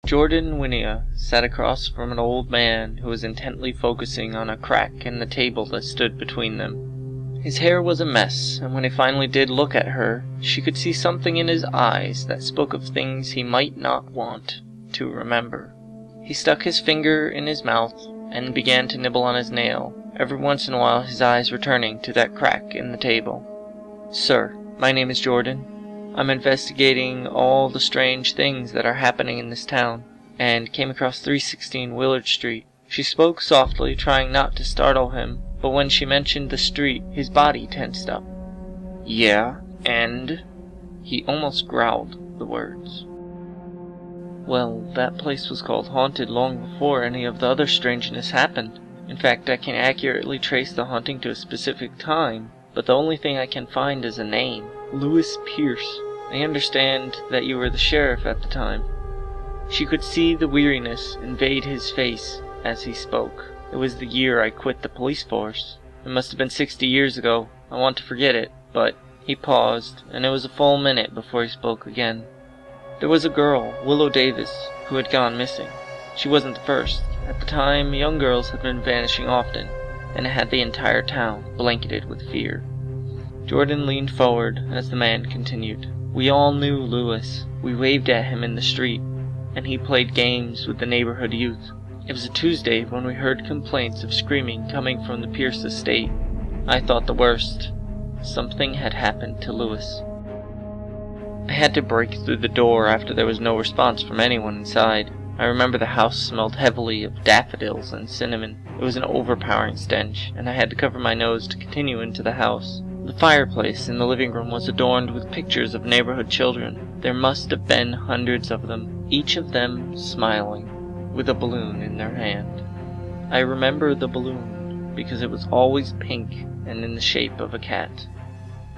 Jordan Winia sat across from an old man who was intently focusing on a crack in the table that stood between them. His hair was a mess, and when he finally did look at her, she could see something in his eyes that spoke of things he might not want to remember. He stuck his finger in his mouth and began to nibble on his nail, every once in a while his eyes returning to that crack in the table. "Sir, my name is Jordan. I'm investigating all the strange things that are happening in this town, and came across 316 Willard Street." She spoke softly, trying not to startle him, but when she mentioned the street, his body tensed up. "Yeah, and?" He almost growled the words. "Well, that place was called Haunted long before any of the other strangeness happened. In fact, I can accurately trace the haunting to a specific time, but the only thing I can find is a name. Lewis Pierce. I understand that you were the sheriff at the time." She could see the weariness invade his face as he spoke. "It was the year I quit the police force. It must have been 60 years ago. I want to forget it, but..." He paused, and it was a full minute before he spoke again. "There was a girl, Willow Davis, who had gone missing. She wasn't the first. At the time, young girls had been vanishing often, and it had the entire town blanketed with fear." Jordan leaned forward as the man continued. "We all knew Lewis. We waved at him in the street, and he played games with the neighborhood youth. It was a Tuesday when we heard complaints of screaming coming from the Pierce estate. I thought the worst. Something had happened to Lewis. I had to break through the door after there was no response from anyone inside. I remember the house smelled heavily of daffodils and cinnamon. It was an overpowering stench, and I had to cover my nose to continue into the house. The fireplace in the living room was adorned with pictures of neighborhood children. There must have been hundreds of them, each of them smiling, with a balloon in their hand. I remember the balloon because it was always pink and in the shape of a cat.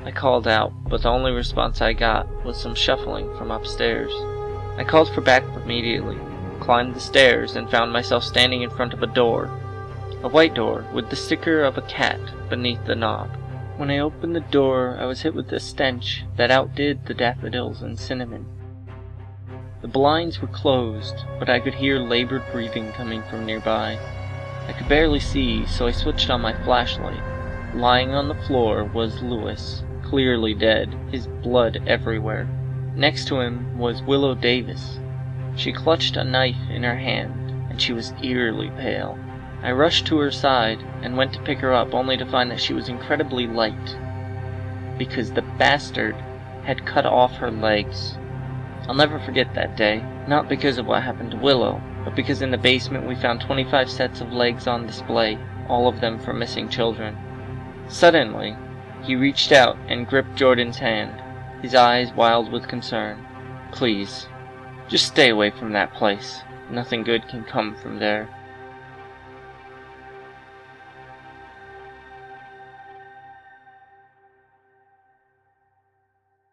I called out, but the only response I got was some shuffling from upstairs. I called for backup immediately, climbed the stairs, and found myself standing in front of a door. A white door with the sticker of a cat beneath the knob. When I opened the door, I was hit with a stench that outdid the daffodils and cinnamon. The blinds were closed, but I could hear labored breathing coming from nearby. I could barely see, so I switched on my flashlight. Lying on the floor was Lewis, clearly dead, his blood everywhere. Next to him was Willow Davis. She clutched a knife in her hand, and she was eerily pale. I rushed to her side and went to pick her up, only to find that she was incredibly light, because the bastard had cut off her legs. I'll never forget that day, not because of what happened to Willow, but because in the basement we found 25 sets of legs on display, all of them for missing children. Suddenly, he reached out and gripped Jordan's hand, his eyes wild with concern. "Please, just stay away from that place. Nothing good can come from there."